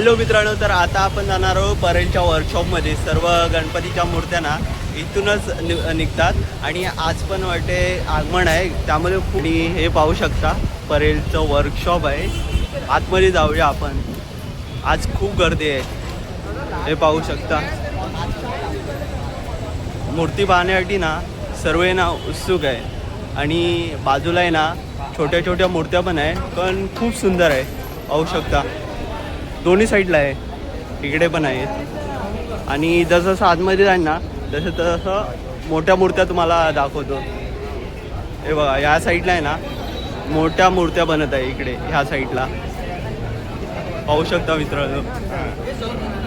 Hello मित्रांनो, तर आता आपण जाणार आहोत परेलच्या वर्कशॉपमध्ये. सर्व गणपतीच्या मूर्त्या ना इथूनच निघतात आणि आज पण वाटते आगमन आहे, त्यामुळे आणि हे पाहू शकता परेलचं वर्कशॉप आहे. आतमध्ये जाऊया आपण. आज खूप गर्दी आहे, हे पाहू शकता. मूर्ती पाहण्यासाठी ना सर्व ना उत्सुक आहे आणि बाजूला आहे ना छोट्या छोट्या मूर्त्या पण आहे, पण खूप सुंदर आहे. पाहू शकता दोन्ही साईडला आहे, इकडे पण आहेत. आणि जसं आतमध्ये जाईल ना तसं तसं मोठ्या मूर्त्या तुम्हाला दाखवतो. हे बघा, या साईडला आहे ना मोठ्या मूर्त्या बनत आहे, इकडे ह्या साईडला पाहू शकता मित्रांनो.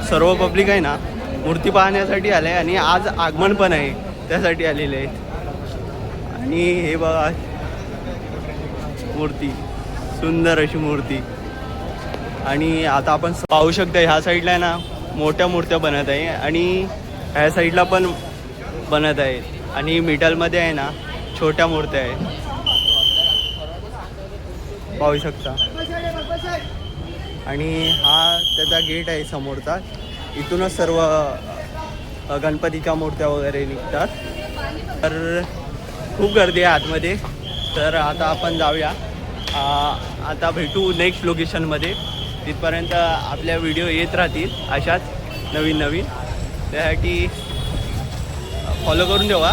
सर्व पब्लिक आहे ना मूर्ती पाहण्यासाठी आले आहे आणि आज आगमन पण आहे, त्यासाठी आलेले आहेत. आणि हे बघा मूर्ती, सुंदर अशी मूर्ती. आणि आता आपण पाहू शकता ह्या साईडला आहे ना मोठ्या मूर्त्या बनत आहे आणि ह्या साईडला पण बनत आहे आणि मिडलमध्ये आहे ना छोट्या मूर्त्या आहे, पाहू शकता. आणि हा त्याचा गेट आहे समोरचा, इथूनच सर्व गणपतीच्या मूर्त्या वगैरे निघतात. तर खूप गर्दी आहे आतमध्ये. तर आता आपण जाऊया. आता भेटू नेक्स्ट लोकेशनमध्ये. तिथपर्यंत आपल्या व्हिडिओ येत राहतील अशाच नवीन नवीन, त्यासाठी फॉलो करून ठेवा.